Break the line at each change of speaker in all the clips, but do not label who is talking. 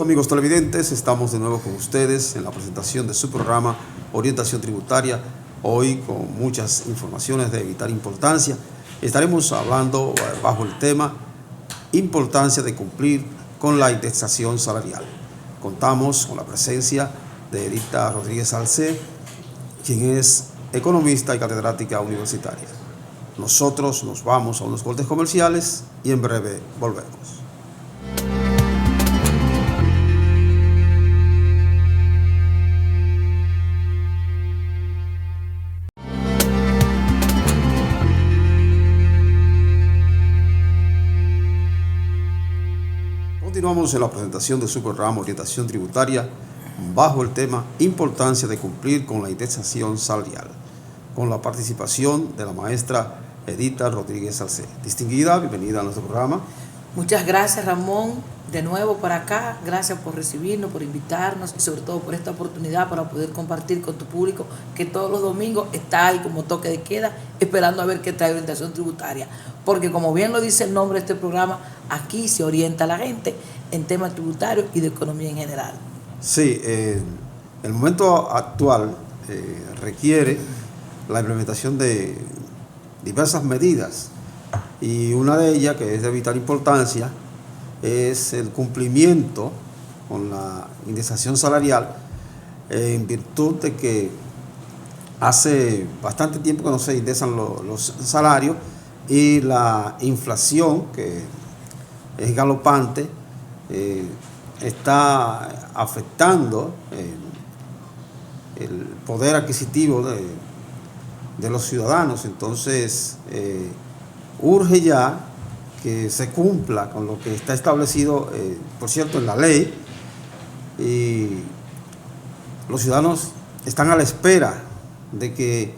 amigos televidentes, estamos de nuevo con ustedes en la presentación de su programa Orientación Tributaria, hoy con muchas informaciones de vital importancia. Estaremos hablando bajo el tema Importancia de cumplir con la indexación salarial. Contamos con la presencia de Edita Rodríguez Salcé, quien es economista y catedrática universitaria. Nosotros nos vamos a unos cortes comerciales y en breve volvemos. Continuamos en la presentación de su programa Orientación Tributaria bajo el tema Importancia de cumplir con la indexación salarial, con la participación de la maestra Edita Rodríguez Salcé. Distinguida, bienvenida a nuestro programa.
Muchas gracias, Ramón, de nuevo por acá. Gracias por recibirnos, por invitarnos y sobre todo por esta oportunidad para poder compartir con tu público que todos los domingos está ahí como toque de queda esperando a ver qué trae orientación tributaria. Porque como bien lo dice el nombre de este programa, aquí se orienta a la gente en temas tributarios y de economía en general.
Sí, el momento actual requiere la implementación de diversas medidas y una de ellas, que es de vital importancia, es el cumplimiento con la indexación salarial, en virtud de que hace bastante tiempo que no se indexan los salarios y la inflación, que es galopante, está afectando el poder adquisitivo de los ciudadanos. Entonces, urge ya que se cumpla con lo que está establecido, por cierto, en la ley, y los ciudadanos están a la espera de que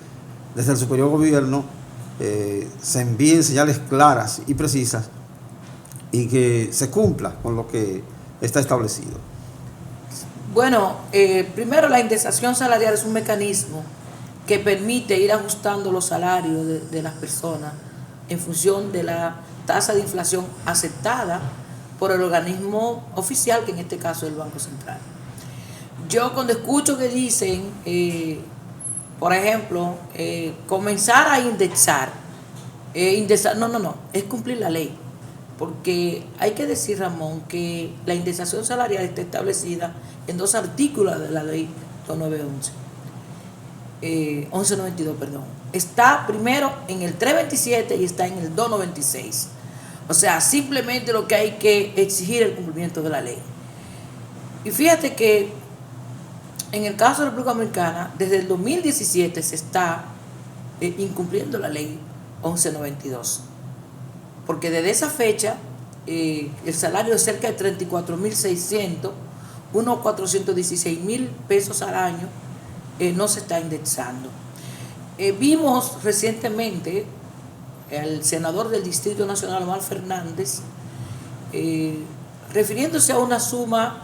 desde el superior gobierno se envíen señales claras y precisas y que se cumpla con lo que está establecido.
Bueno, primero la indexación salarial es un mecanismo que permite ir ajustando los salarios de las personas en función de la tasa de inflación aceptada por el organismo oficial, que en este caso es el Banco Central. Yo cuando escucho que dicen, por ejemplo, comenzar a indexar, no, es cumplir la ley. Porque hay que decir, Ramón, que la indexación salarial está establecida en dos artículos de la ley 1192, perdón. Está primero en el 327 y está en el 296. O sea, simplemente lo que hay que exigir el cumplimiento de la ley. Y fíjate que en el caso de la República Dominicana, desde el 2017 se está incumpliendo la ley 1192. Porque desde esa fecha el salario es cerca de 34.600, unos 416.000 pesos al año, no se está indexando. Vimos recientemente al senador del Distrito Nacional, Omar Fernández, refiriéndose a una suma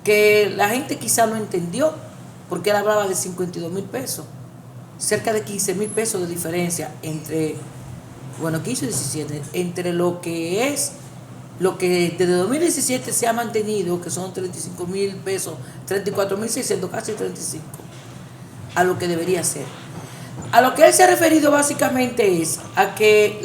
que la gente quizá no entendió, porque él hablaba de 52.000 pesos, cerca de 15.000 pesos de diferencia entre 15 y 17, entre lo que desde 2017 se ha mantenido, que son 35.000 pesos, 34.600, casi 35, a lo que debería ser. A lo que él se ha referido básicamente es a que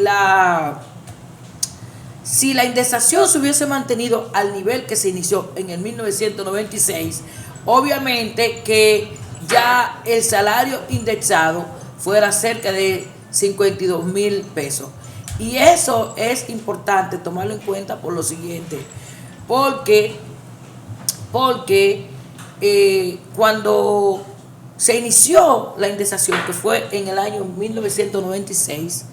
si la indexación se hubiese mantenido al nivel que se inició en el 1996, obviamente que ya el salario indexado fuera cerca de 52.000 pesos. Y eso es importante tomarlo en cuenta por lo siguiente, porque cuando se inició la indexación, que fue en el año 1996,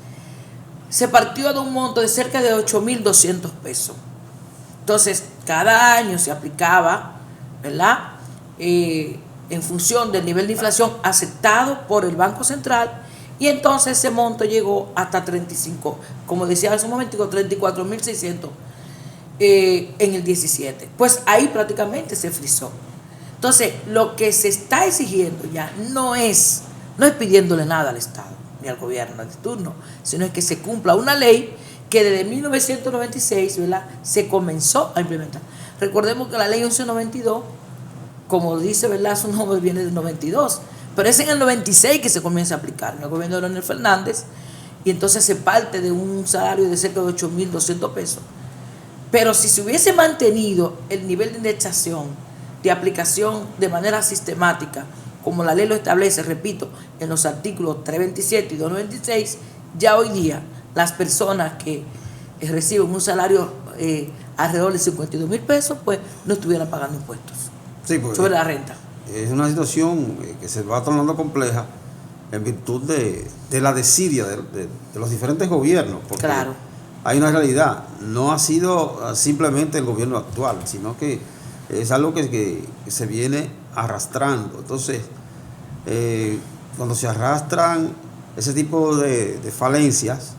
se partió de un monto de cerca de 8.200 pesos. Entonces, cada año se aplicaba, ¿verdad?, en función del nivel de inflación aceptado por el Banco Central. Y entonces ese monto llegó hasta 35, como decía hace un momento, 34.600 en el 17. Pues ahí prácticamente se frizó. Entonces, lo que se está exigiendo ya no es pidiéndole nada al Estado ni al gobierno de turno, sino es que se cumpla una ley que desde 1996, ¿verdad?, se comenzó a implementar. Recordemos que la ley 1192, como dice, ¿verdad?, su nombre viene del 92, pero es en el 96 que se comienza a aplicar, en el gobierno de Leonel Fernández, y entonces se parte de un salario de cerca de 8.200 pesos. Pero si se hubiese mantenido el nivel de indexación, de aplicación de manera sistemática, como la ley lo establece, repito, en los artículos 327 y 296, ya hoy día las personas que reciben un salario alrededor de 52.000 pesos, pues no estuvieran pagando impuestos sobre la renta.
Es una situación que se va tornando compleja en virtud de la desidia de los diferentes gobiernos, porque claro, hay una realidad, no ha sido simplemente el gobierno actual, sino que es algo que se viene arrastrando. Entonces, cuando se arrastran ese tipo de falencias,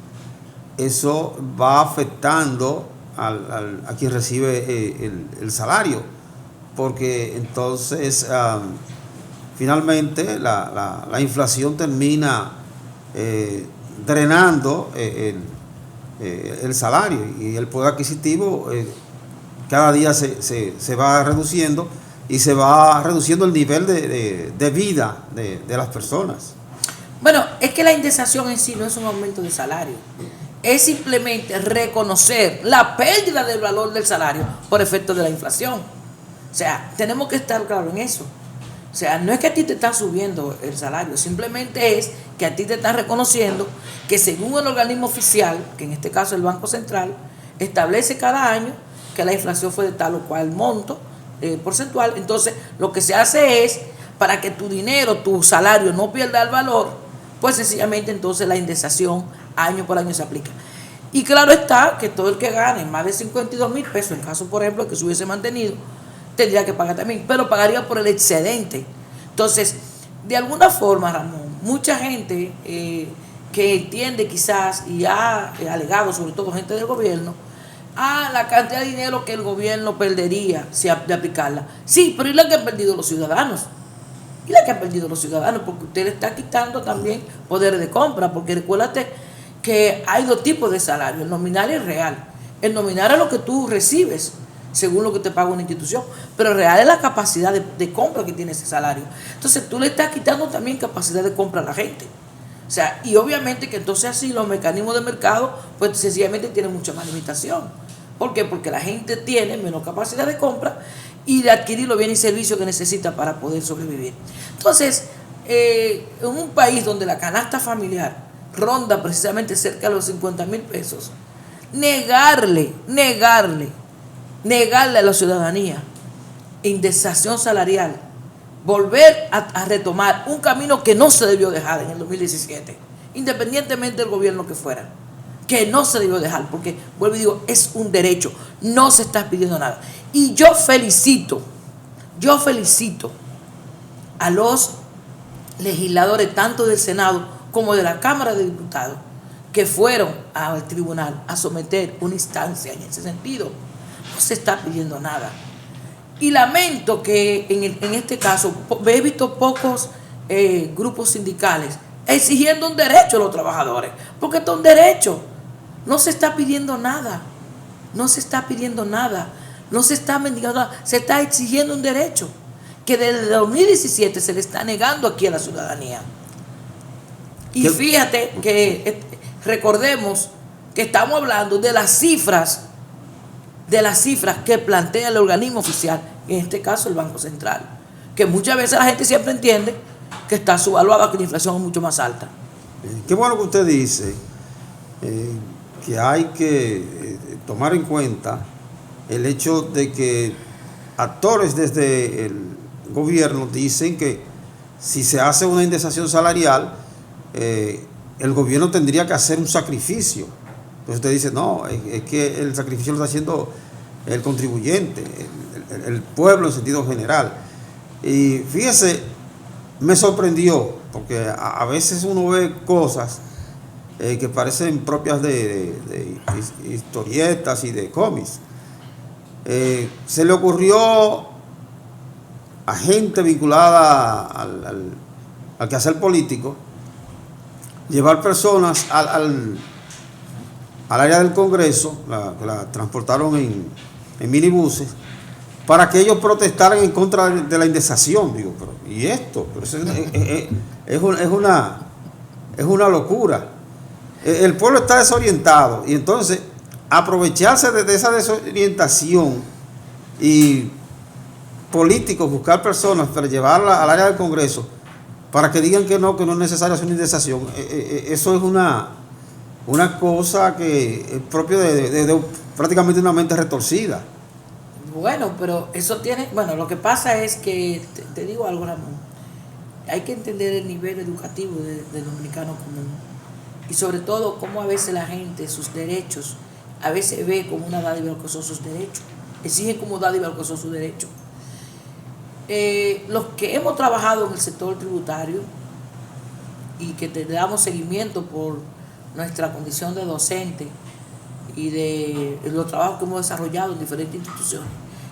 eso va afectando a quien recibe el salario, porque entonces finalmente la inflación termina drenando el salario, y el poder adquisitivo cada día se va reduciendo, y se va reduciendo el nivel de vida de las personas.
Bueno, es que la indexación en sí no es un aumento de salario, es simplemente reconocer la pérdida del valor del salario por efecto de la inflación. O sea, tenemos que estar claros en eso. O sea, no es que a ti te está subiendo el salario, simplemente es que a ti te están reconociendo que según el organismo oficial, que en este caso el Banco Central, establece cada año que la inflación fue de tal o cual monto porcentual. Entonces, lo que se hace es, para que tu dinero, tu salario no pierda el valor, pues sencillamente entonces la indexación año por año se aplica. Y claro está que todo el que gane más de 52.000 pesos, en caso por ejemplo que se hubiese mantenido, tendría que pagar también, pero pagaría por el excedente. Entonces, de alguna forma, Ramón, mucha gente que entiende quizás y ha alegado, sobre todo gente del gobierno, la cantidad de dinero que el gobierno perdería si de aplicarla. Sí, pero ¿y la que han perdido los ciudadanos? ¿Y la que han perdido los ciudadanos? Porque usted le está quitando también poder de compra, porque recuérdate que hay dos tipos de salario, el nominal y el real. El nominal es lo que tú recibes según lo que te paga una institución, pero el real es la capacidad de compra que tiene ese salario. Entonces tú le estás quitando también capacidad de compra a la gente. O sea, y obviamente que entonces así los mecanismos de mercado pues sencillamente tienen mucha más limitación. ¿Por qué? Porque la gente tiene menos capacidad de compra y de adquirir los bienes y servicios que necesita para poder sobrevivir. Entonces, en un país donde la canasta familiar ronda precisamente cerca de los 50.000 pesos, negarle a la ciudadanía indexación salarial, volver a retomar un camino que no se debió dejar en el 2017, independientemente del gobierno que fuera, que no se debió dejar, porque, vuelvo y digo, es un derecho, no se está pidiendo nada. Y yo felicito a los legisladores, tanto del Senado como de la Cámara de Diputados, que fueron al tribunal a someter una instancia en ese sentido. No se está pidiendo nada. Y lamento que en este caso he visto pocos grupos sindicales exigiendo un derecho a los trabajadores, porque esto es un derecho. No se está pidiendo nada, no se está mendigando nada, se está exigiendo un derecho que desde el 2017 se le está negando aquí a la ciudadanía. Y fíjate que recordemos que estamos hablando de las cifras que plantea el organismo oficial, en este caso el Banco Central, que muchas veces la gente siempre entiende que está subvaluada, que la inflación es mucho más alta.
Qué bueno que usted dice que hay que tomar en cuenta el hecho de que actores desde el gobierno dicen que si se hace una indexación salarial, el gobierno tendría que hacer un sacrificio. Entonces usted dice, no, es que el sacrificio lo está haciendo el contribuyente, el pueblo en sentido general. Y fíjese, me sorprendió, porque a veces uno ve cosas que parecen propias de historietas y de cómics. Se le ocurrió a gente vinculada al quehacer político llevar personas al área del Congreso, la transportaron en minibuses, para que ellos protestaran en contra de la indexación. Digo, pero ¿y esto? Pero es una locura. El pueblo está desorientado y entonces aprovecharse de esa desorientación y políticos buscar personas para llevarla al área del Congreso para que digan que no es necesaria hacer una indexación. Eso es una cosa que es propio de prácticamente una mente retorcida.
Bueno, pero eso tiene, bueno, lo que pasa es que, te digo algo, Ramón, hay que entender el nivel educativo del dominicano común y sobre todo cómo a veces la gente, sus derechos, a veces ve como una dádiva lo que son sus derechos, exigen como dádiva lo que son sus derechos. Los que hemos trabajado en el sector tributario y que te damos seguimiento por nuestra condición de docente y de los trabajos que hemos desarrollado en diferentes instituciones,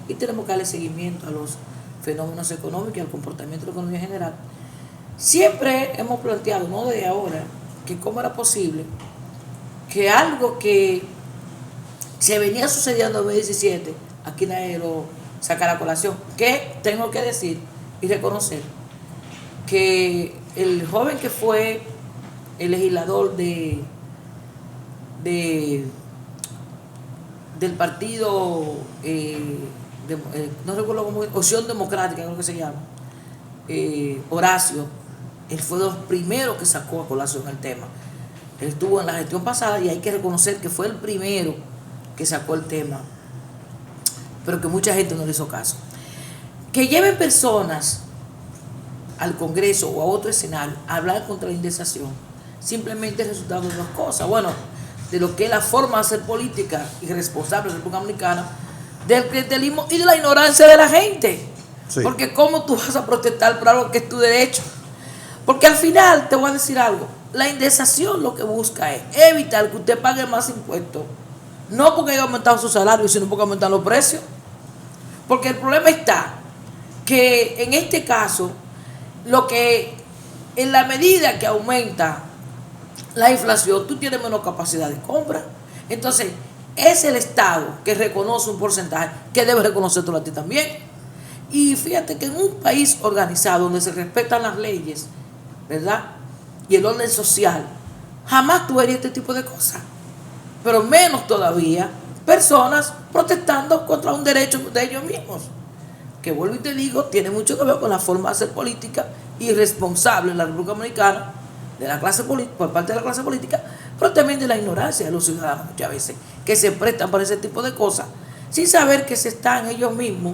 y tenemos que darle seguimiento a los fenómenos económicos y al comportamiento de la economía general, siempre hemos planteado, no desde ahora, que cómo era posible que algo que se venía sucediendo en 2017, aquí nadie lo saca a colación, que tengo que decir y reconocer que el joven que fue el legislador del partido, no recuerdo cómo, Opción Democrática, creo que se llama, Horacio, él fue de los primeros que sacó a colación el tema. Él estuvo en la gestión pasada y hay que reconocer que fue el primero que sacó el tema, pero que mucha gente no le hizo caso. Que lleven personas al Congreso o a otro escenario a hablar contra la indexación, simplemente es resultado de dos cosas. Bueno, de lo que es la forma de hacer política irresponsable de la República Dominicana, del clientelismo y de la ignorancia de la gente. Sí. Porque ¿cómo tú vas a protestar por algo que es tu derecho? Porque al final, te voy a decir algo, la indexación lo que busca es evitar que usted pague más impuestos, no porque haya aumentado su salario, sino porque aumentan los precios. Porque el problema está que en este caso, lo que en la medida que aumenta la inflación, tú tienes menos capacidad de compra. Entonces, es el Estado que reconoce un porcentaje que debe reconocértelo a ti también. Y fíjate que en un país organizado donde se respetan las leyes, ¿verdad?, y el orden social, jamás tú verías este tipo de cosas. Pero menos todavía personas protestando contra un derecho de ellos mismos, que vuelvo y te digo, tiene mucho que ver con la forma de hacer política irresponsable en la República Dominicana, de la clase política, por parte de la clase política, pero también de la ignorancia de los ciudadanos muchas veces, que se prestan para ese tipo de cosas, sin saber que ellos mismos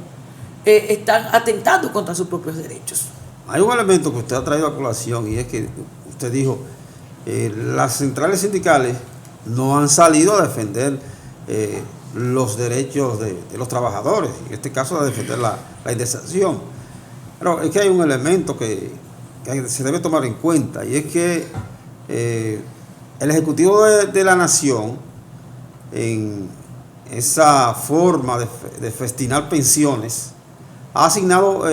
están atentando contra sus propios derechos.
Hay un elemento que usted ha traído a colación y es que usted dijo, las centrales sindicales no han salido a defender los derechos de los trabajadores, en este caso a defender la indexación. Pero es que hay un elemento que se debe tomar en cuenta, y es que el Ejecutivo de la Nación, en esa forma de festinar pensiones, ha asignado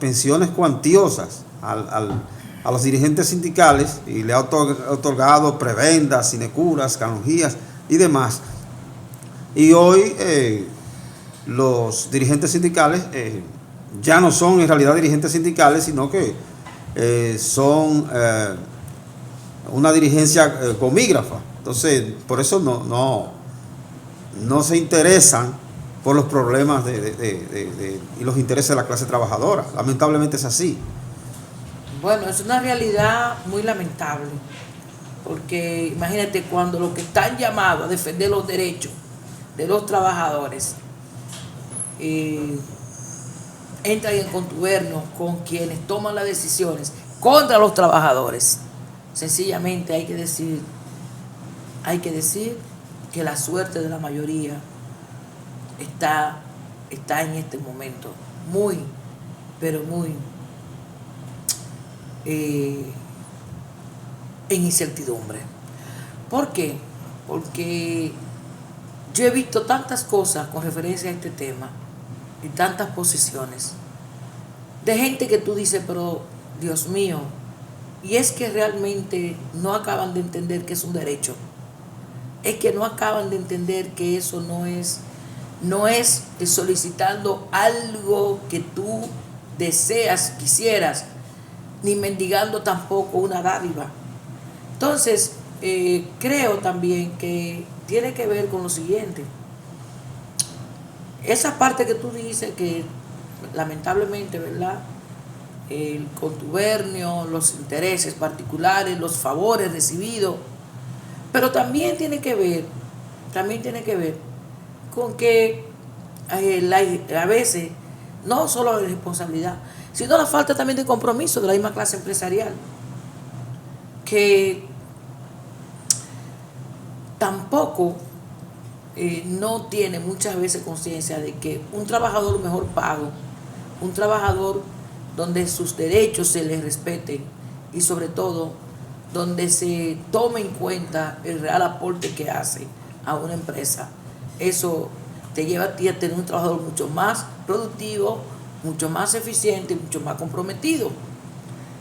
pensiones cuantiosas a los dirigentes sindicales y le ha otorgado prebendas, sinecuras, canonjías y demás. Y hoy los dirigentes sindicales ya no son en realidad dirigentes sindicales, sino que son una dirigencia comígrafa. Entonces, por eso no se interesan por los problemas y los intereses de la clase trabajadora. Lamentablemente es así.
Bueno, es una realidad muy lamentable, porque imagínate cuando los que están llamados a defender los derechos de los trabajadores entran en contubernio con quienes toman las decisiones contra los trabajadores. Sencillamente hay que decir que la suerte de la mayoría está en este momento muy, pero muy en incertidumbre. ¿Por qué? Porque yo he visto tantas cosas con referencia a este tema y tantas posiciones de gente que tú dices, pero Dios mío, y es que realmente no acaban de entender que es un derecho. es que no acaban de entender que eso no es solicitando algo que tú deseas, quisieras, ni mendigando tampoco una dádiva. Entonces, creo también que tiene que ver con lo siguiente. Esa parte que tú dices que lamentablemente, ¿verdad? El contubernio, los intereses particulares, los favores recibidos, pero también tiene que ver con que a veces no solo la responsabilidad, sino la falta también de compromiso de la misma clase empresarial, que tampoco no tiene muchas veces conciencia de que un trabajador mejor pago, un trabajador donde sus derechos se les respeten y sobre todo donde se tome en cuenta el real aporte que hace a una empresa, eso te lleva a ti a tener un trabajador mucho más productivo, mucho más eficiente, mucho más comprometido.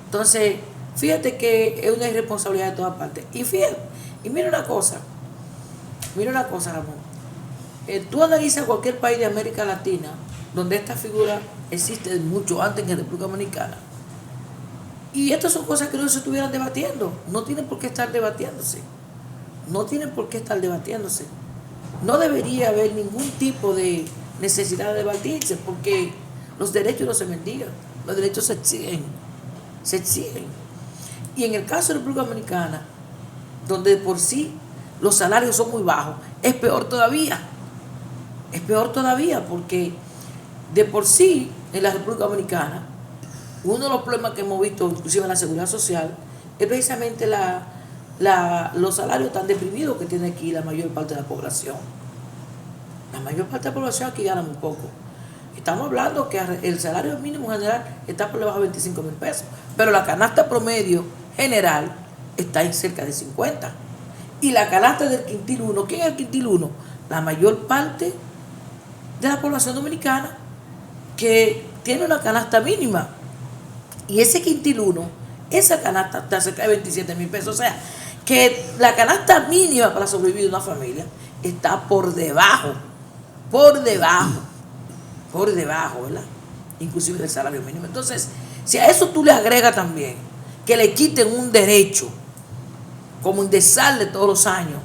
Entonces, fíjate que es una irresponsabilidad de todas partes. Y mira una cosa, Ramón. Tú analizas cualquier país de América Latina donde esta figura existe mucho antes que en República Dominicana. Y estas son cosas que no se estuvieran debatiendo. No tienen por qué estar debatiéndose. No debería haber ningún tipo de necesidad de debatirse porque los derechos no se mendigan. Los derechos se exigen. Y en el caso de República Dominicana, donde por sí los salarios son muy bajos, es peor todavía porque de por sí en la República Dominicana uno de los problemas que hemos visto inclusive en la seguridad social es precisamente los salarios tan deprimidos que tiene aquí la mayor parte de la población. La mayor parte de la población aquí gana muy poco. Estamos hablando que el salario mínimo general está por debajo de 25,000 pesos, pero la canasta promedio general está en cerca de 50. Y la canasta del quintil 1, ¿quién es el quintil 1? La mayor parte de la población dominicana que tiene una canasta mínima. Y ese quintil 1, esa canasta está cerca de 27,000 pesos. O sea, que la canasta mínima para sobrevivir de una familia está por debajo, ¿verdad? Inclusive del salario mínimo. Entonces, si a eso tú le agregas también que le quiten un derecho, como indexarle todos los años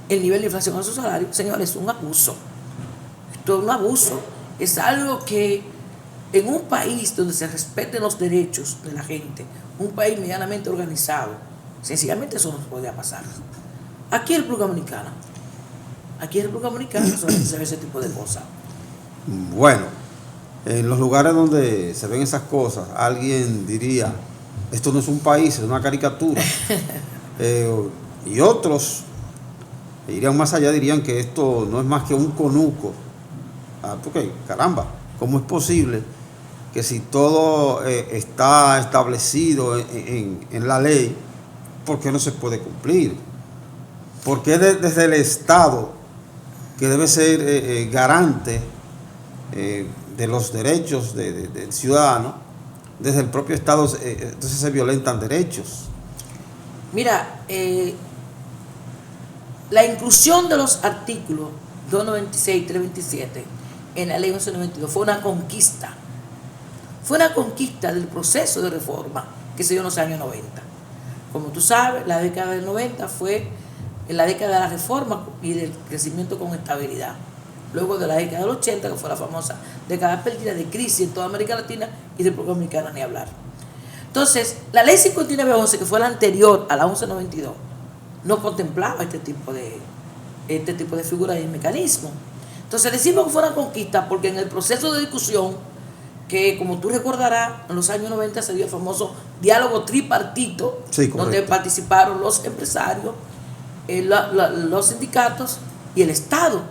el nivel de inflación a su salario, señores, es un abuso. Esto es un abuso. Es algo que en un país donde se respeten los derechos de la gente, un país medianamente organizado, sencillamente eso no podría pasar. Aquí en República Dominicana solamente se ve ese tipo de cosas.
Bueno, en los lugares donde se ven esas cosas, alguien diría, esto no es un país, es una caricatura. Y otros irían más allá, dirían que esto no es más que un conuco. Porque, caramba, ¿cómo es posible que si todo está establecido en la ley, ¿por qué no se puede cumplir? ¿Por qué desde el Estado, que debe ser garante de los derechos del ciudadano, desde el propio Estado entonces se violentan derechos?
Mira, la inclusión de los artículos 296 y 327 en la ley 1192 fue una conquista. Fue una conquista del proceso de reforma que se dio en los años 90. Como tú sabes, la década del 90 fue la década de la reforma y del crecimiento con estabilidad. Luego de la década del 80, que fue la famosa década perdida de crisis en toda América Latina y República Dominicana, ni hablar. Entonces, la ley 5911, que fue la anterior a la 1192, no contemplaba este tipo de figuras y mecanismos. Entonces, decimos que fue una conquista porque en el proceso de discusión, que como tú recordarás, en los años 90 se dio el famoso diálogo tripartito, sí, donde participaron los empresarios, los sindicatos y el Estado.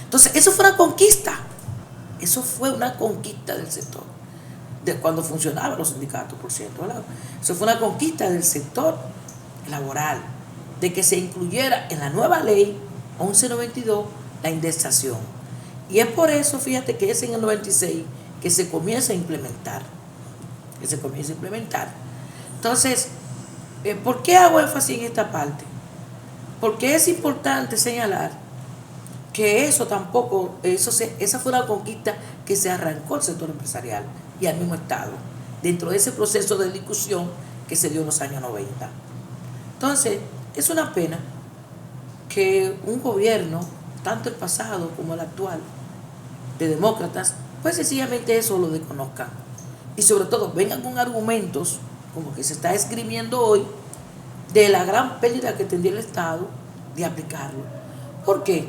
Entonces, eso fue una conquista. Eso fue una conquista del sector. De cuando funcionaban los sindicatos, por cierto, ¿verdad? Eso fue una conquista del sector laboral, de que se incluyera en la nueva ley 1192 la indexación. Y es por eso, fíjate, que es en el 96 que se comienza a implementar. Entonces, ¿por qué hago énfasis en esta parte? Porque es importante señalar que eso tampoco, esa fue la conquista que se arrancó al sector empresarial y al mismo Estado, dentro de ese proceso de discusión que se dio en los años 90. Entonces, es una pena que un gobierno, tanto el pasado como el actual, de demócratas, pues sencillamente eso lo desconozcan. Y sobre todo vengan con argumentos, como que se está esgrimiendo hoy, de la gran pérdida que tendría el Estado de aplicarlo. ¿Por qué?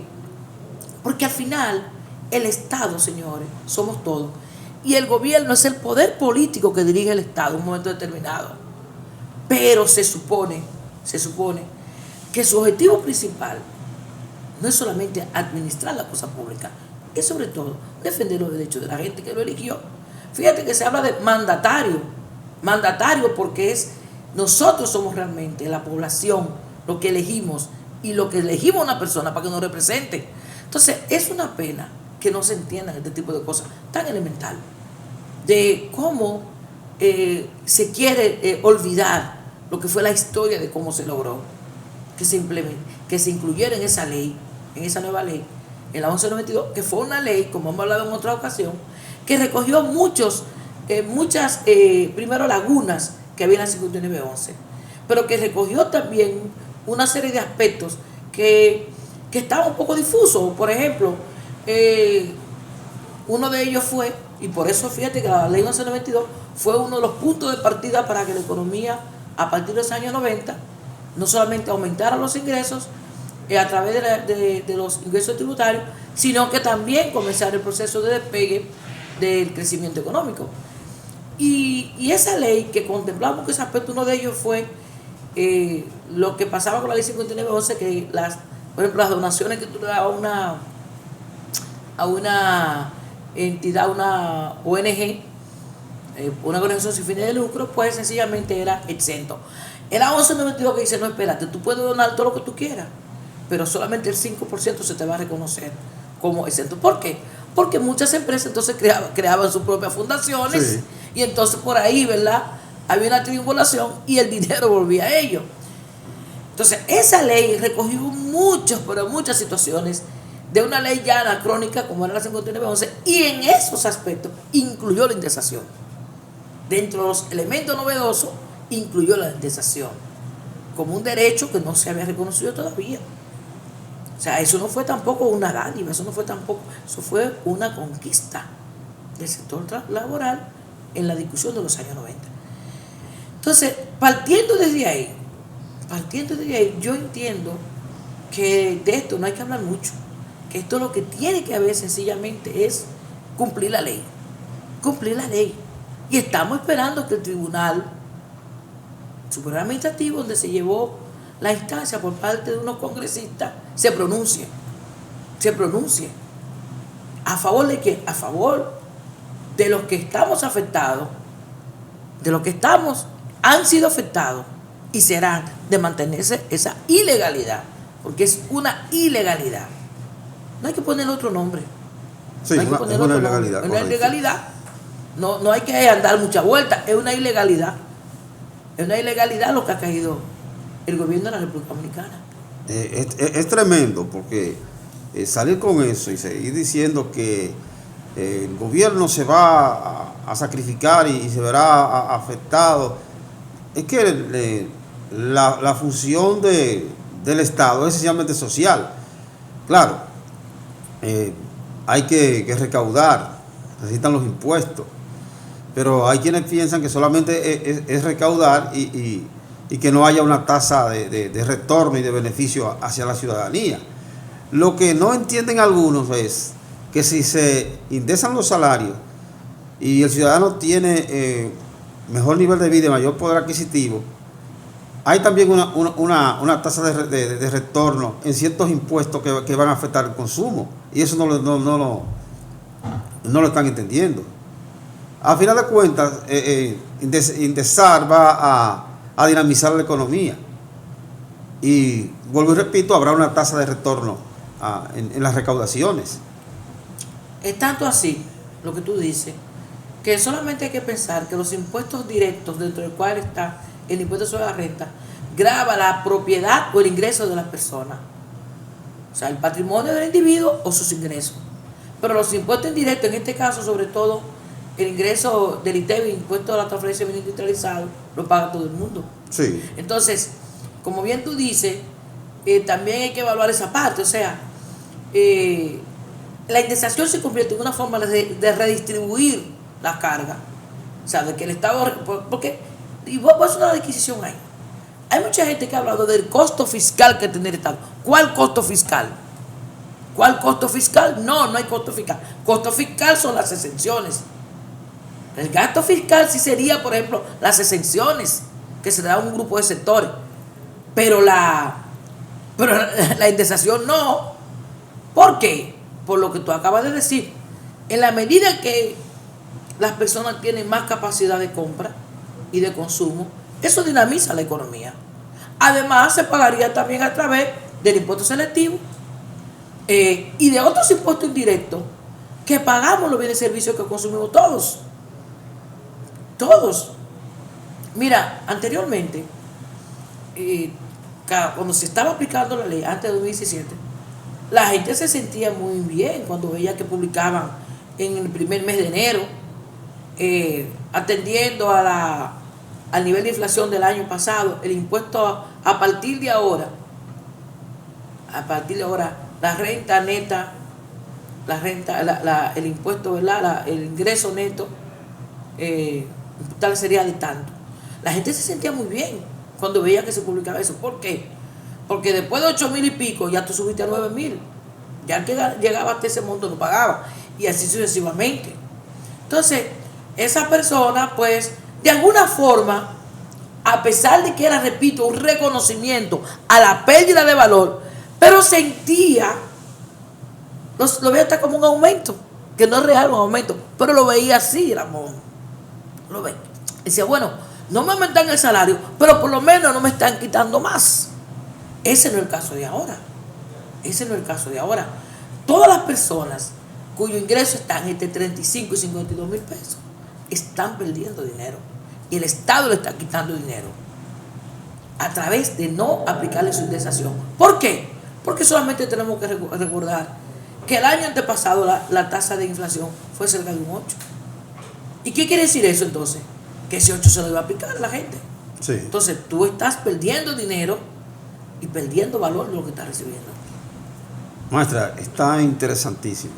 Porque al final el Estado, señores, somos todos. Y el gobierno es el poder político que dirige el Estado en un momento determinado. Pero se supone que su objetivo principal no es solamente administrar la cosa pública, es sobre todo defender los derechos de la gente que lo eligió. Fíjate que se habla de mandatario porque nosotros somos realmente la población, lo que elegimos y lo que elegimos a una persona para que nos represente. Entonces es una pena que no se entiendan este tipo de cosas tan elemental, de cómo se quiere olvidar lo que fue la historia de cómo se logró que se implemente, que se incluyera en esa ley, en esa nueva ley, en la 1192, que fue una ley, como hemos hablado en otra ocasión, que recogió muchas primero lagunas que había en la 5911, pero que recogió también una serie de aspectos que estaban un poco difusos. Por ejemplo, uno de ellos fue, y por eso fíjate que la ley 1192 fue uno de los puntos de partida para que la economía, a partir de los años 90, no solamente aumentara los ingresos a través de los ingresos tributarios, sino que también comenzara el proceso de despegue del crecimiento económico. Y esa ley que contemplamos que ese aspecto, uno de ellos fue lo que pasaba con la ley 5911, que por ejemplo, las donaciones que tú le dabas a una entidad, una ONG, una organización sin fines de lucro, pues sencillamente era exento. Era 1192 que dice, no, espérate, tú puedes donar todo lo que tú quieras, pero solamente el 5% se te va a reconocer como exento. ¿Por qué? Porque muchas empresas entonces creaban sus propias fundaciones, sí, y entonces por ahí, ¿verdad?, había una triangulación y el dinero volvía a ellos. Entonces esa ley recogió muchas situaciones de una ley ya anacrónica como era la 5911, y en esos aspectos incluyó la indexación. Dentro de los elementos novedosos incluyó la indexación como un derecho que no se había reconocido todavía. O sea, eso no fue tampoco una dádiva, eso fue una conquista del sector laboral en la discusión de los años 90. Entonces, partiendo desde ahí, yo entiendo que de esto no hay que hablar mucho, que esto lo que tiene que haber sencillamente es cumplir la ley. Y estamos esperando que el Tribunal Superior Administrativo, donde se llevó la instancia por parte de unos congresistas, se pronuncie. ¿A favor de qué? A favor de los que estamos afectados, han sido afectados y serán, de mantenerse esa ilegalidad, porque es una ilegalidad. No hay que ponerle otro nombre.
Sí, es una ilegalidad.
Es una ilegalidad. No hay que andar mucha vuelta, es una ilegalidad. Es una ilegalidad lo que ha caído el gobierno de la República Dominicana.
Es tremendo, porque salir con eso y seguir diciendo que el gobierno se va a sacrificar y se verá afectado, es que la función del Estado es esencialmente social. Claro, hay que recaudar, necesitan los impuestos, pero hay quienes piensan que solamente es recaudar y que no haya una tasa de retorno y de beneficio hacia la ciudadanía. Lo que no entienden algunos es que si se indexan los salarios y el ciudadano tiene mejor nivel de vida y mayor poder adquisitivo, hay también una tasa de retorno en ciertos impuestos que van a afectar el consumo, y eso no lo están entendiendo. A final de cuentas, indexar va a dinamizar la economía, y vuelvo y repito, habrá una tasa de retorno en las recaudaciones.
Es tanto así lo que tú dices, que solamente hay que pensar que los impuestos directos, dentro del cual está el impuesto sobre la renta, grava la propiedad o el ingreso de las personas. O sea, el patrimonio del individuo o sus ingresos. Pero los impuestos indirectos, en este caso, sobre todo, el ingreso del ITEVI, impuesto a la transferencia de bienes industrializados, lo paga todo el mundo.
Sí.
Entonces, como bien tú dices, también hay que evaluar esa parte. O sea, la indexación se convierte en una forma de redistribuir la carga. O sea, de que el Estado... Porque, y voy a hacer una adquisición ahí. Hay mucha gente que ha hablado del costo fiscal que tiene el Estado. ¿Cuál costo fiscal? ¿Cuál costo fiscal? No, no hay costo fiscal. Costo fiscal son las exenciones. El gasto fiscal sí sería, por ejemplo, las exenciones que se le da a un grupo de sectores. Pero la indexación no. ¿Por qué? Por lo que tú acabas de decir. En la medida que las personas tienen más capacidad de compra y de consumo, eso dinamiza la economía. Además, se pagaría también a través del impuesto selectivo y de otros impuestos indirectos que pagamos los bienes y servicios que consumimos todos. Todos. Mira, anteriormente, cuando se estaba aplicando la ley, antes de 2017, la gente se sentía muy bien cuando veía que publicaban en el primer mes de enero, atendiendo al nivel de inflación del año pasado, el impuesto a partir de ahora, la renta neta, el impuesto, ¿verdad? El ingreso neto, tal sería de tanto. La gente se sentía muy bien cuando veía que se publicaba eso. ¿Por qué? Porque después de 8,000 y pico ya tú subiste a 9,000. Ya el que llegaba hasta ese monto no pagaba. Y así sucesivamente. Entonces, esa persona, pues, de alguna forma, a pesar de que era, repito, un reconocimiento a la pérdida de valor, pero sentía, lo veía hasta como un aumento, que no es real un aumento, pero lo veía así, Ramón. Lo ve. Decía, bueno, no me aumentan el salario, pero por lo menos no me están quitando más. Ese no es el caso de ahora. Ese no es el caso de ahora. Todas las personas cuyo ingreso están entre 35 y 52 mil pesos están perdiendo dinero. Y el Estado le está quitando dinero a través de no aplicarle su indexación. ¿Por qué? Porque solamente tenemos que recordar que el año antepasado la tasa de inflación fue cerca de un 8. ¿Y qué quiere decir eso entonces? Que ese 8 se lo iba a aplicar a la gente.
Sí.
Entonces tú estás perdiendo dinero y perdiendo valor de lo que estás recibiendo.
Maestra, está interesantísimo.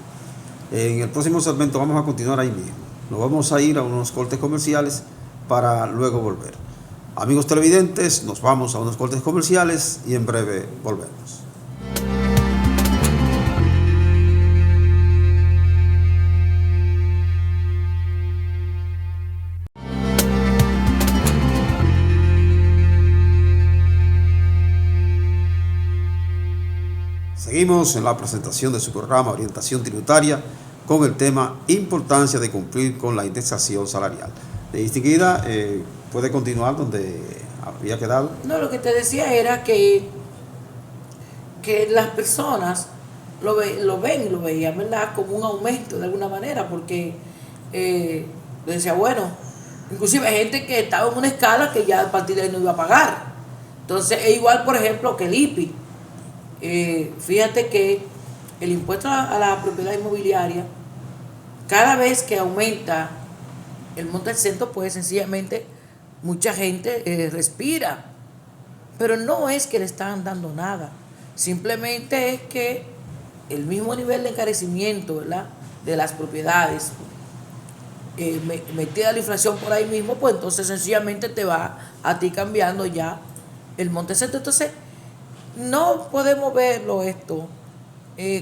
En el próximo segmento vamos a continuar ahí mismo. Nos vamos a ir a unos cortes comerciales para luego volver. Amigos televidentes, nos vamos a unos cortes comerciales y en breve volvemos. Seguimos en la presentación de su programa Orientación Tributaria con el tema Importancia de cumplir con la indexación salarial. Distinguida, ¿puede continuar donde había quedado?
No, lo que te decía era que las personas lo veían, ¿verdad?, como un aumento de alguna manera, porque decía, bueno, inclusive hay gente que estaba en una escala que ya a partir de ahí no iba a pagar. Entonces es igual, por ejemplo, que el IPI. Fíjate que el impuesto a la propiedad inmobiliaria, cada vez que aumenta el monto exento, pues sencillamente mucha gente respira, pero no es que le están dando nada, simplemente es que el mismo nivel de encarecimiento, ¿verdad?, de las propiedades, metida la inflación por ahí mismo, pues entonces sencillamente te va a ti cambiando ya el monto exento. Entonces no podemos verlo esto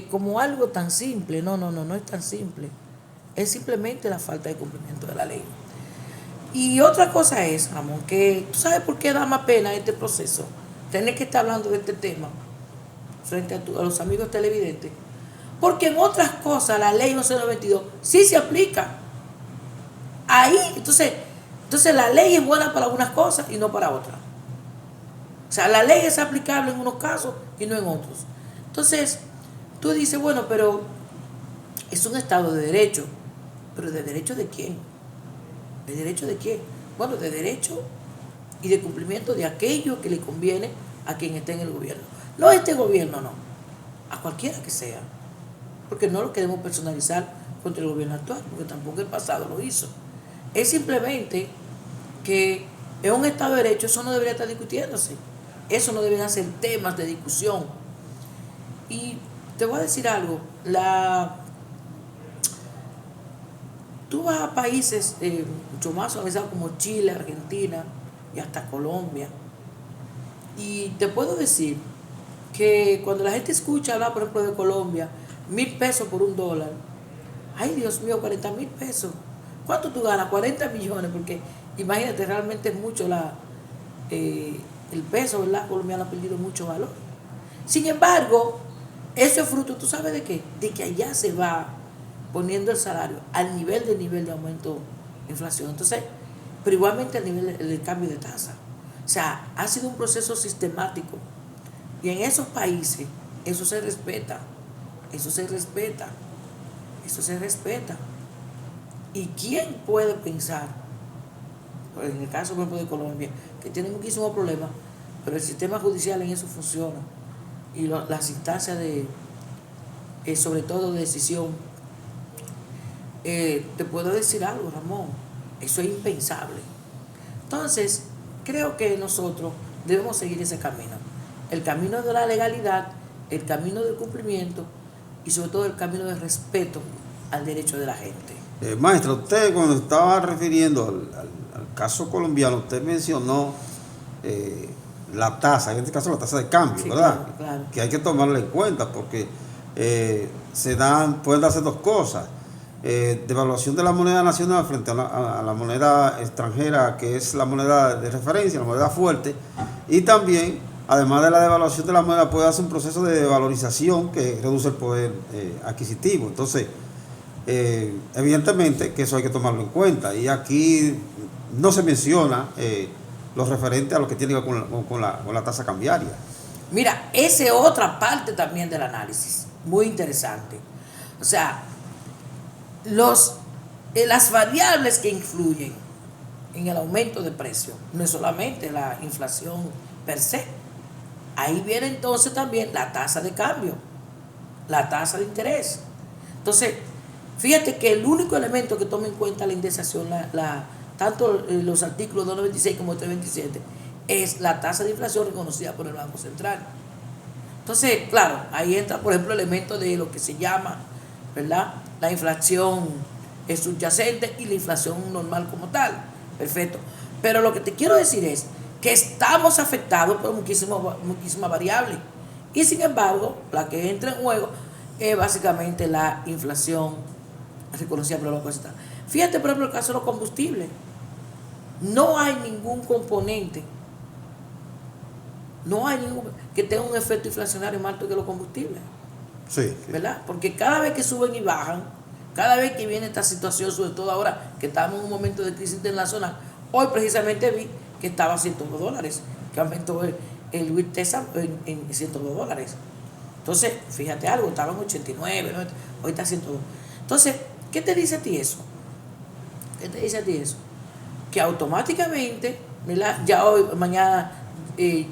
como algo tan simple. No es tan simple. Es simplemente la falta de cumplimiento de la ley. Y otra cosa es, Ramón, que tú sabes por qué da más pena este proceso, tener que estar hablando de este tema frente a los amigos televidentes. Porque en otras cosas la ley 1192 sí se aplica. Ahí, entonces la ley es buena para algunas cosas y no para otras. O sea, la ley es aplicable en unos casos y no en otros. Entonces, tú dices, bueno, pero es un Estado de derecho. ¿Pero de derecho de quién? ¿De derecho de quién? Bueno, de derecho y de cumplimiento de aquello que le conviene a quien esté en el gobierno. No a este gobierno, no, a cualquiera que sea, porque no lo queremos personalizar contra el gobierno actual, porque tampoco el pasado lo hizo. Es simplemente que en un Estado de Derecho eso no debería estar discutiéndose, eso no deberían ser temas de discusión. Y te voy a decir algo, tú vas a países mucho más avanzados como Chile, Argentina y hasta Colombia, y te puedo decir que cuando la gente escucha hablar, por ejemplo, de Colombia, 1.000 pesos por $1, ay Dios mío, 40.000 pesos, ¿cuánto tú ganas? 40 millones, porque imagínate, realmente es mucho el peso, ¿verdad? Colombiano ha perdido mucho valor. Sin embargo, eso es fruto, ¿tú sabes de qué? De que allá se va poniendo el salario al nivel de aumento de inflación. Entonces, pero igualmente al nivel del cambio de tasa. O sea, ha sido un proceso sistemático. Y en esos países, eso se respeta. Eso se respeta. Eso se respeta. ¿Y quién puede pensar, pues en el caso por ejemplo de Colombia, que tiene muchísimos problemas, pero el sistema judicial en eso funciona? Y las instancias sobre todo de decisión, te puedo decir algo, Ramón, eso es impensable. Entonces, creo que nosotros debemos seguir ese camino, el camino de la legalidad, el camino del cumplimiento y sobre todo el camino del respeto al derecho de la gente.
Maestra, usted cuando estaba refiriendo al caso colombiano, usted mencionó la tasa, en este caso la tasa de cambio,
Sí,
¿verdad?
claro, claro.
Que hay que tomarla en cuenta porque pueden darse dos cosas. Devaluación de la moneda nacional frente a la moneda extranjera, que es la moneda de referencia, la moneda fuerte, y también, además de la devaluación de la moneda, puede hacer un proceso de devalorización que reduce el poder adquisitivo. Entonces, evidentemente que eso hay que tomarlo en cuenta, y aquí no se menciona lo referente a lo que tiene que ver con la tasa cambiaria.
Mira, esa es otra parte también del análisis, muy interesante. O sea, las variables que influyen en el aumento de precio no es solamente la inflación per se. Ahí viene entonces también la tasa de cambio, la tasa de interés. Entonces, fíjate que el único elemento que toma en cuenta la indexación, tanto los artículos 296 como 327, es la tasa de inflación reconocida por el Banco Central. Entonces, claro, ahí entra, por ejemplo, el elemento de lo que se llama, ¿verdad?, la inflación subyacente y la inflación normal como tal. Perfecto. Pero lo que te quiero decir es que estamos afectados por muchísimas variables. Y sin embargo, la que entra en juego es básicamente la inflación reconocida por el Banco Central. Fíjate, por ejemplo, el caso de los combustibles. No hay ningún componente, que tenga un efecto inflacionario más alto que los combustibles.
Sí.
¿Verdad? Porque cada vez que suben y bajan, cada vez que viene esta situación, sobre todo ahora que estamos en un momento de crisis internacional, hoy precisamente vi que estaba a $102, que aumentó el WIT Tesla en $102. Entonces, fíjate algo, estaba en 89, ¿no? Hoy está a 102. Entonces, ¿qué te dice a ti eso? ¿Qué te dice a ti eso? Que automáticamente, ¿verdad?, ya hoy, mañana,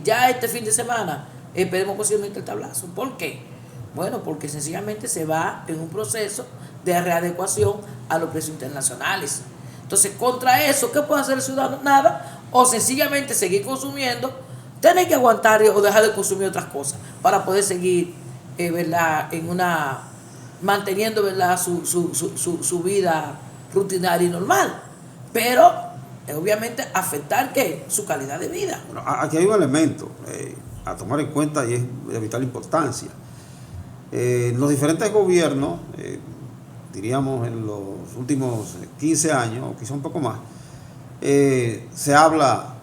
ya este fin de semana, esperemos posiblemente el tablazo. ¿Por qué? Bueno, porque sencillamente se va en un proceso de readecuación a los precios internacionales. Entonces, contra eso, ¿qué puede hacer el ciudadano? Nada, o sencillamente seguir consumiendo, tener que aguantar o dejar de consumir otras cosas para poder seguir, ¿verdad?, manteniendo, ¿verdad?, su vida rutinaria y normal. Pero, obviamente, afectar, ¿qué?, su calidad de vida.
Bueno, aquí hay un elemento a tomar en cuenta y es de vital importancia. Los diferentes gobiernos, diríamos en los últimos 15 años, o quizá un poco más, se habla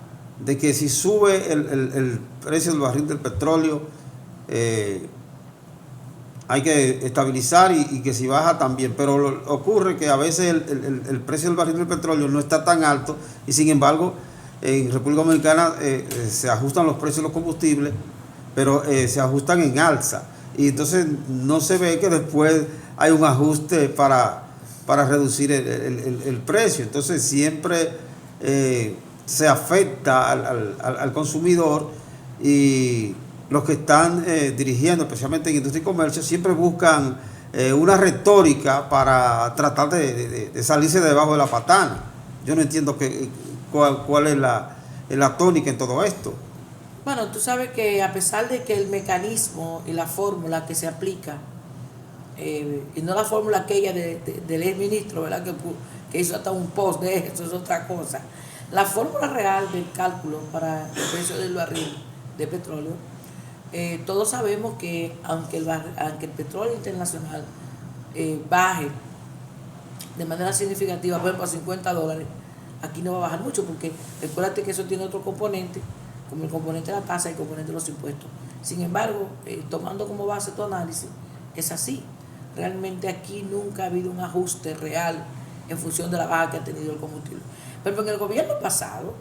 de que si sube el precio del barril del petróleo, hay que estabilizar y que si baja también. Pero ocurre que a veces el precio del barril del petróleo no está tan alto y sin embargo en República Dominicana se ajustan los precios de los combustibles, pero se ajustan en alza. Y entonces no se ve que después hay un ajuste para reducir el precio. Entonces siempre se afecta al consumidor, y los que están dirigiendo, especialmente en industria y comercio, siempre buscan una retórica para tratar de salirse debajo de la patana. Yo no entiendo cuál es la tónica en todo esto.
Bueno, tú sabes que a pesar de que el mecanismo y la fórmula que se aplica, y no la fórmula aquella del exministro, ¿verdad? Que hizo hasta un post de eso, es otra cosa. La fórmula real del cálculo para el precio del barril de petróleo, todos sabemos que aunque el petróleo internacional baje de manera significativa, por ejemplo, a $50, aquí no va a bajar mucho, porque recuérdate que eso tiene otro componente, como el componente de la tasa y el componente de los impuestos. Sin embargo, tomando como base tu análisis, es así. Realmente aquí nunca ha habido un ajuste real en función de la baja que ha tenido el combustible. Pero en el gobierno pasado,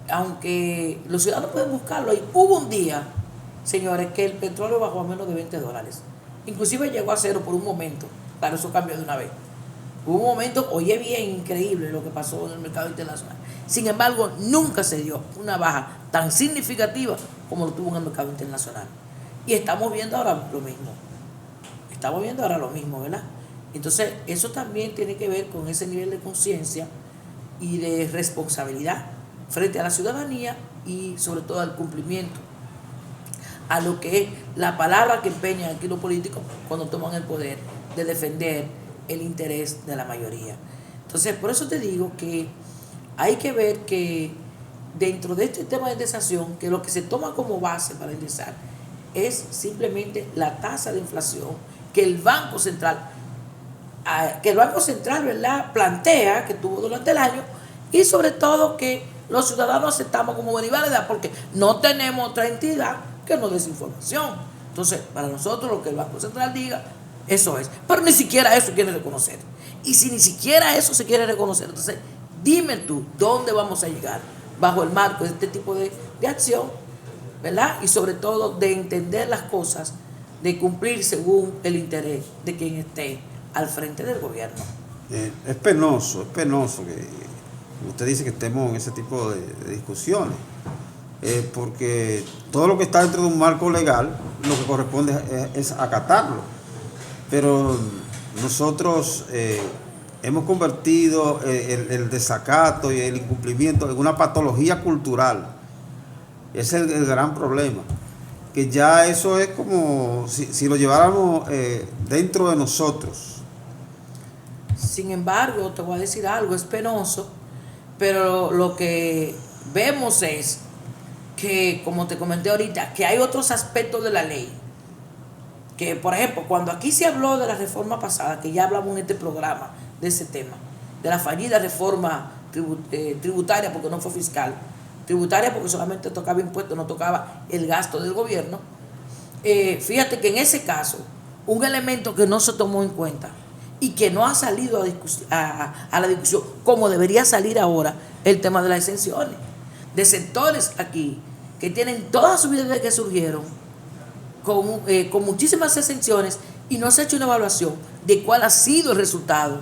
aunque los ciudadanos pueden buscarlo, y hubo un día, señores, que el petróleo bajó a menos de $20. Inclusive llegó a cero por un momento. Claro, eso cambió de una vez. Hubo un momento, oye bien, increíble lo que pasó en el mercado internacional. Sin embargo, nunca se dio una baja tan significativa como lo tuvo en el mercado internacional. Y estamos viendo ahora lo mismo. ¿Verdad? Entonces, eso también tiene que ver con ese nivel de conciencia y de responsabilidad frente a la ciudadanía y sobre todo al cumplimiento a lo que es la palabra que empeñan aquí los políticos cuando toman el poder, de defender el interés de la mayoría. Entonces, por eso te digo que hay que ver que dentro de este tema de indexación, que lo que se toma como base para indexar es simplemente la tasa de inflación que el Banco Central, ¿verdad?, plantea, que tuvo durante el año, y sobre todo que los ciudadanos aceptamos como válida, porque no tenemos otra entidad que nos dé esa información. Entonces, para nosotros lo que el Banco Central diga, eso es. Pero ni siquiera eso quiere reconocer. Y si ni siquiera eso se quiere reconocer, entonces dime tú, ¿dónde vamos a llegar? Bajo el marco de este tipo de acción, ¿verdad? Y sobre todo de entender las cosas, de cumplir según el interés de quien esté al frente del gobierno.
Es penoso que usted dice que estemos en ese tipo de discusiones, porque todo lo que está dentro de un marco legal, lo que corresponde es acatarlo. Pero nosotros hemos convertido el desacato y el incumplimiento en una patología cultural. Ese es el gran problema. Que ya eso es como si lo lleváramos dentro de nosotros.
Sin embargo, te voy a decir algo, es penoso, pero lo que vemos es que, como te comenté ahorita, que hay otros aspectos de la ley. Que, por ejemplo, cuando aquí se habló de la reforma pasada, que ya hablamos en este programa de ese tema, de la fallida reforma tributaria, porque no fue fiscal, tributaria porque solamente tocaba impuestos, no tocaba el gasto del gobierno. Fíjate que en ese caso, un elemento que no se tomó en cuenta y que no ha salido a la discusión como debería salir ahora, el tema de las exenciones. De sectores aquí que tienen toda su vida desde que surgieron, con muchísimas exenciones, y no se ha hecho una evaluación de cuál ha sido el resultado,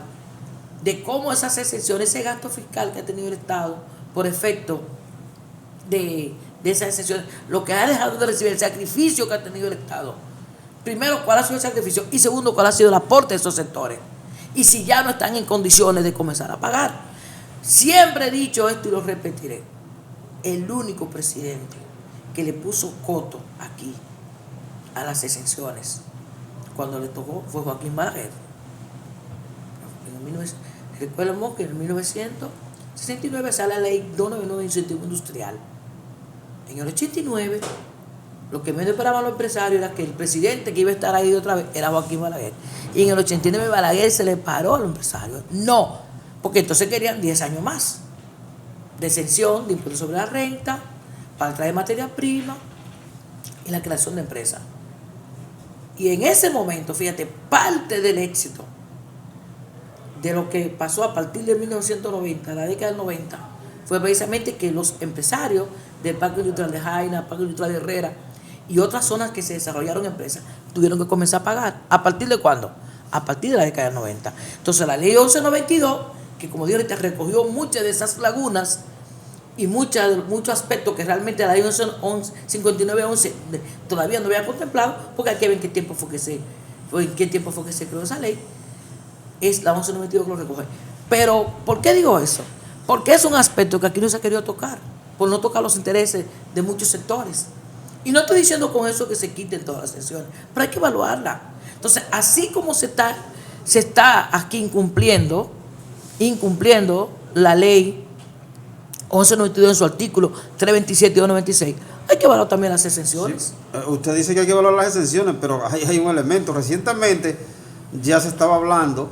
de cómo esas exenciones, ese gasto fiscal que ha tenido el Estado por efecto de esas exenciones, lo que ha dejado de recibir, el sacrificio que ha tenido el Estado. Primero, cuál ha sido el sacrificio, y segundo, cuál ha sido el aporte de esos sectores, y si ya no están en condiciones de comenzar a pagar. Siempre he dicho esto y lo repetiré: el único presidente que le puso coto aquí a las exenciones cuando le tocó fue Joaquín Balaguer. Recuerden que en 1969 sale la ley 299 de incentivo industrial. En el 89, lo que menos esperaban los empresarios era que el presidente que iba a estar ahí otra vez era Joaquín Balaguer. Y en el 89 Balaguer se le paró a los empresarios. No, porque entonces querían 10 años más de exención de impuestos sobre la renta, para traer materia prima y la creación de empresas. Y en ese momento, fíjate, parte del éxito de lo que pasó a partir de 1990, la década del 90, fue precisamente que los empresarios del Parque Industrial de Jaina, Parque Industrial de Herrera y otras zonas que se desarrollaron empresas tuvieron que comenzar a pagar. ¿A partir de cuándo? A partir de la década del 90. Entonces la ley 1192, que como digo ahorita recogió muchas de esas lagunas y muchos aspectos que realmente la ley 5911 todavía no había contemplado, porque hay que ver en qué tiempo fue que se creó esa ley. Es la 1192 que lo recoge. Pero, ¿por qué digo eso? Porque es un aspecto que aquí no se ha querido tocar, por no tocar los intereses de muchos sectores. Y no estoy diciendo con eso que se quiten todas las sesiones, pero hay que evaluarla. Entonces, así como se está aquí incumpliendo la ley 1192 en su artículo 327 y 296, hay que evaluar también las exenciones.
Sí. Usted dice que hay que evaluar las exenciones, pero hay un elemento. Recientemente ya se estaba hablando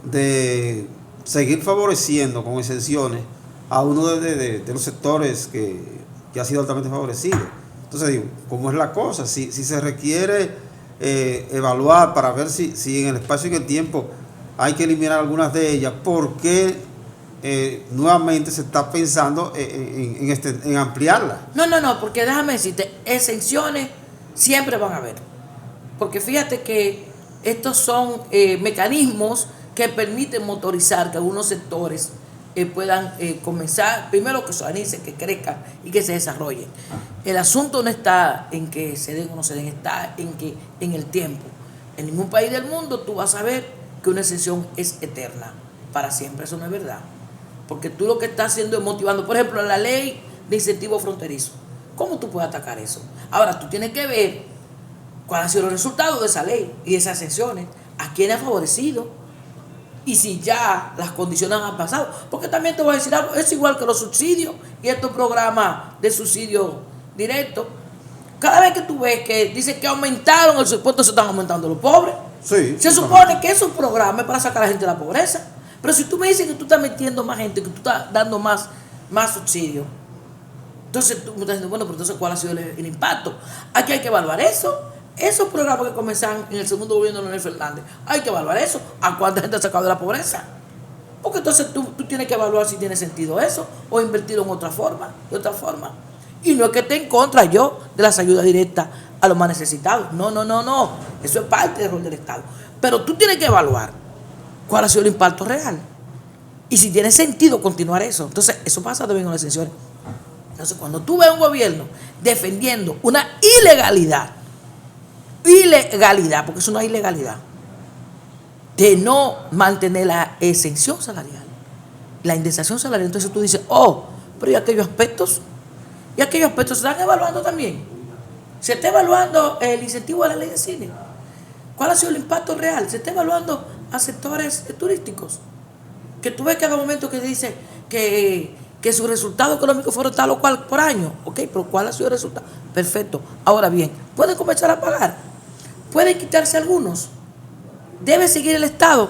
de seguir favoreciendo con exenciones a uno de los sectores que ha sido altamente favorecido. Entonces digo, ¿cómo es la cosa? Si se requiere evaluar para ver si en el espacio y en el tiempo hay que eliminar algunas de ellas, ¿por qué nuevamente se está pensando en ampliarla?
No, porque déjame decirte, exenciones siempre van a haber. Porque fíjate que estos son mecanismos que permiten motorizar que algunos sectores puedan comenzar, primero que se organicen, que crezcan y que se desarrollen. El asunto no está en que se den o no se den, está en el tiempo. En ningún país del mundo tú vas a ver que una exención es eterna, para siempre. Eso no es verdad. Porque tú lo que estás haciendo es motivando, por ejemplo, la ley de incentivo fronterizo. ¿Cómo tú puedes atacar eso? Ahora, tú tienes que ver cuáles han sido los resultados de esa ley y de esas exenciones, a quién ha favorecido y si ya las condiciones han pasado. Porque también te voy a decir algo, es igual que los subsidios y estos programas de subsidio directo. Cada vez que tú ves que dice que aumentaron el supuesto, se están aumentando los pobres.
Sí,
se supone que esos programas es para sacar a la gente de la pobreza. Pero si tú me dices que tú estás metiendo más gente, que tú estás dando más subsidio, entonces tú me estás diciendo, bueno, pero entonces ¿cuál ha sido el impacto? Aquí hay que evaluar eso. Esos programas que comenzaron en el segundo gobierno de Leonel Fernández, hay que evaluar eso. ¿A cuánta gente ha sacado de la pobreza? Porque entonces tú tienes que evaluar si tiene sentido eso o invertirlo en otra forma, de otra forma. Y no es que esté en contra yo de las ayudas directas a los más necesitados. No. Eso es parte del rol del Estado. Pero tú tienes que evaluar cuál ha sido el impacto real y si tiene sentido continuar eso. Entonces, eso pasa también con las exenciones. Entonces, cuando tú ves un gobierno defendiendo una ilegalidad, porque es una ilegalidad, de no mantener la exención salarial, la indexación salarial, entonces tú dices, pero ¿y aquellos aspectos? ¿Y aquellos aspectos se están evaluando también? ¿Se está evaluando el incentivo a la ley de cine? ¿Cuál ha sido el impacto real? ¿Se está evaluando a sectores turísticos? Que tú ves cada momento que dice que su resultado económico fueron tal o cual por año. Ok, pero ¿cuál ha sido el resultado? Perfecto. Ahora bien, ¿pueden comenzar a pagar? ¿Pueden quitarse algunos? ¿Debe seguir el Estado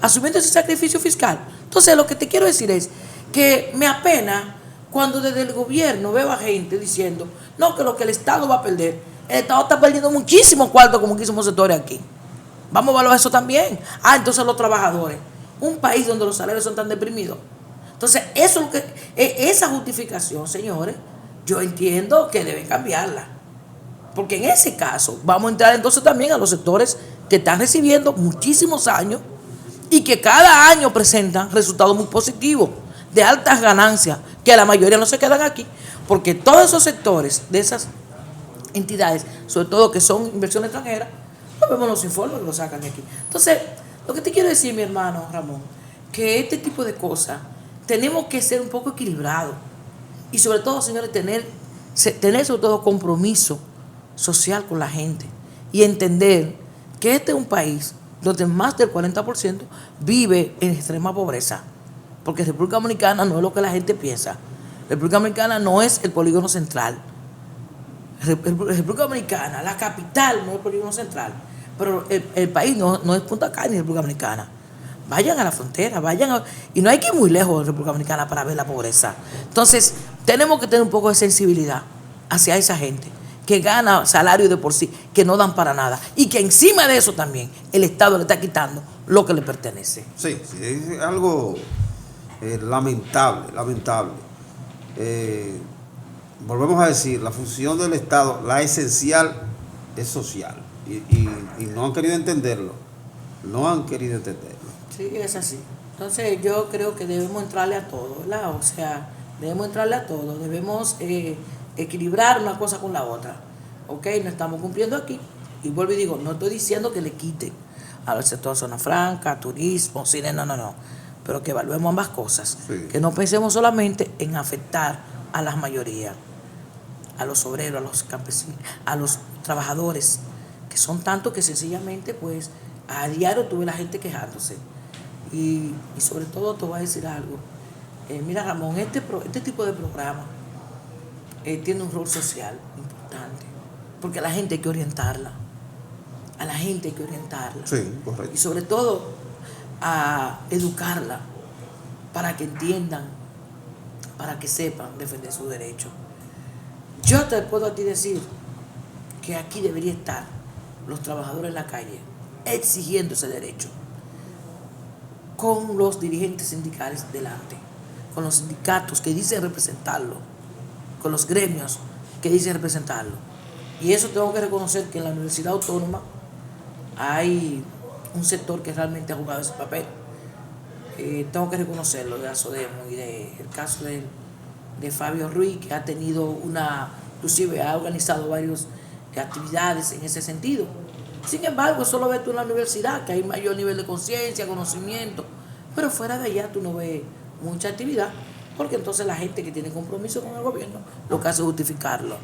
asumiendo ese sacrificio fiscal? Entonces, lo que te quiero decir es que me apena cuando desde el gobierno veo a gente diciendo, no, que lo que el Estado va a perder, el Estado está perdiendo muchísimos cuartos con muchísimos sectores aquí. Vamos a evaluar eso también. Entonces los trabajadores, un país donde los salarios son tan deprimidos. Entonces, esa justificación, señores, yo entiendo que deben cambiarla. Porque en ese caso vamos a entrar entonces también a los sectores que están recibiendo muchísimos años y que cada año presentan resultados muy positivos, de altas ganancias, que la mayoría no se quedan aquí, porque todos esos sectores de esas entidades, sobre todo que son inversiones extranjeras, no vemos los informes que lo sacan de aquí. Entonces, lo que te quiero decir, mi hermano Ramón, que este tipo de cosas tenemos que ser un poco equilibrados y sobre todo, señores, tener sobre todo compromiso social con la gente y entender que este es un país donde más del 40% vive en extrema pobreza, porque República Dominicana no es lo que la gente piensa. República Dominicana no es el polígono central. República Dominicana, la capital, no es el polígono central, pero el país no es Punta Cana ni República Dominicana. Vayan a la frontera, y no hay que ir muy lejos de República Dominicana para ver la pobreza. Entonces, tenemos que tener un poco de sensibilidad hacia esa gente que gana salario de por sí, que no dan para nada, y que encima de eso también el Estado le está quitando lo que le pertenece.
Sí, es algo lamentable. Volvemos a decir, la función del Estado, la esencial, es social, y no han querido entenderlo. Sí,
es así. Entonces yo creo que debemos entrarle a todo, ¿verdad? O sea, Debemos entrarle a todo, debemos equilibrar una cosa con la otra. Ok, no estamos cumpliendo aquí. Y vuelvo y digo, no estoy diciendo que le quiten al sector zona franca, turismo, cine, no. Pero que evaluemos ambas cosas.
Sí.
Que no pensemos solamente en afectar a las mayorías, a los obreros, a los campesinos, a los trabajadores, que son tantos que sencillamente, pues, a diario tuve la gente quejándose. Y sobre todo te voy a decir algo. Mira, Ramón, este tipo de programa tiene un rol social importante, porque a la gente hay que orientarla. A la gente hay que orientarla.
Sí, correcto.
Y sobre todo a educarla para que entiendan, para que sepan defender sus derechos. Yo te puedo a ti decir que aquí debería estar los trabajadores en la calle exigiendo ese derecho, con los dirigentes sindicales delante, con los sindicatos que dicen representarlo, con los gremios que dicen representarlo. Y eso tengo que reconocer que en la Universidad Autónoma hay un sector que realmente ha jugado ese papel. Tengo que reconocerlo de Asodemo y el caso de Fabio Ruiz, que ha tenido inclusive ha organizado varias actividades en ese sentido. Sin embargo, eso lo ves tú en la universidad, que hay mayor nivel de conciencia, conocimiento, pero fuera de allá tú no ves mucha actividad, porque entonces la gente que tiene compromiso con el gobierno lo que hace es justificarlo.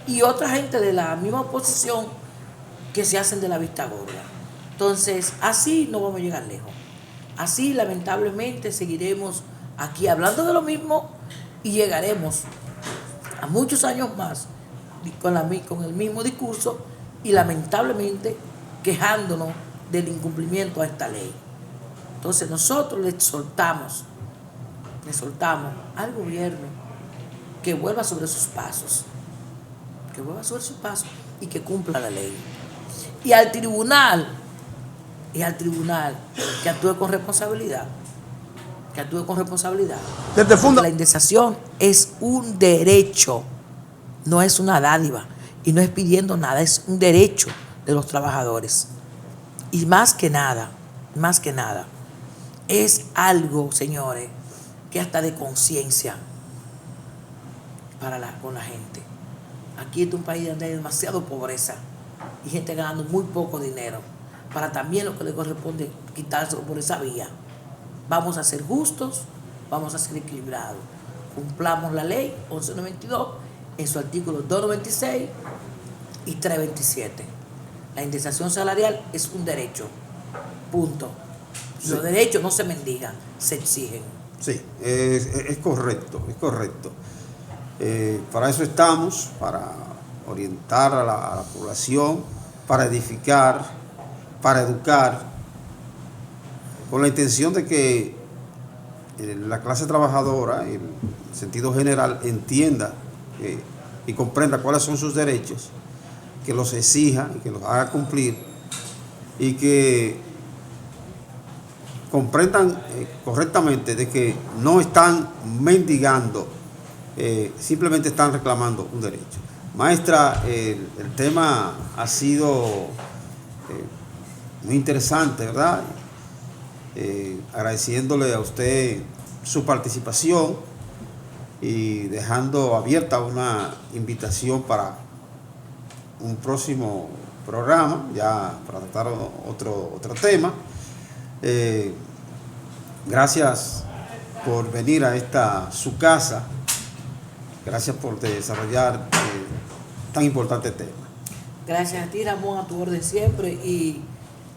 Y otra gente de la misma oposición que se hacen de la vista gorda. Entonces, así no vamos a llegar lejos. Así, lamentablemente, seguiremos aquí hablando de lo mismo y llegaremos a muchos años más con el mismo discurso y lamentablemente quejándonos del incumplimiento a esta ley. Entonces nosotros le soltamos al gobierno que vuelva sobre sus pasos, y que cumpla la ley. Y al tribunal que actúe con responsabilidad. Porque la indemnización es un derecho, no es una dádiva, y no es pidiendo nada, es un derecho de los trabajadores. Y más que nada, es algo, señores, que hasta de conciencia con la gente. Aquí es un país donde hay demasiada pobreza y gente ganando muy poco dinero, para también lo que le corresponde quitárselo por esa vía. Vamos a ser justos, vamos a ser equilibrados. Cumplamos la ley 1192 en su artículo 296 y 327. La indemnización salarial es un derecho. Punto. Sí. Los derechos no se mendigan, se exigen.
Sí, es correcto. Para eso estamos, para orientar a la población, para edificar, para educar, con la intención de que la clase trabajadora, en sentido general, entienda y comprenda cuáles son sus derechos, que los exija y que los haga cumplir, y que comprendan correctamente de que no están mendigando, simplemente están reclamando un derecho. Maestra, el tema ha sido muy interesante, ¿verdad? Agradeciéndole a usted su participación y dejando abierta una invitación para un próximo programa, ya para tratar otro tema. Gracias por venir a su casa. Gracias por desarrollar tan importante tema.
Gracias a ti, Ramón, a tu orden siempre, y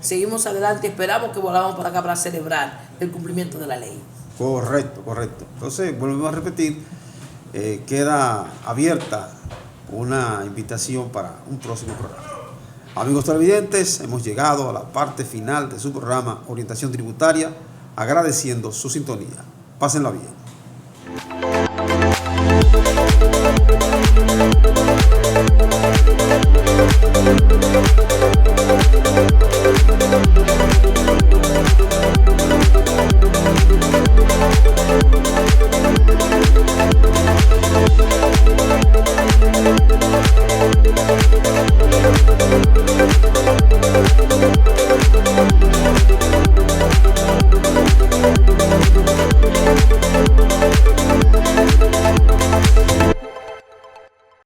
seguimos adelante. Esperamos que volvamos para acá para celebrar el cumplimiento de la ley.
Correcto. Entonces, volvemos a repetir, queda abierta una invitación para un próximo programa. Amigos televidentes, hemos llegado a la parte final de su programa Orientación Tributaria, agradeciendo su sintonía. Pásenla bien.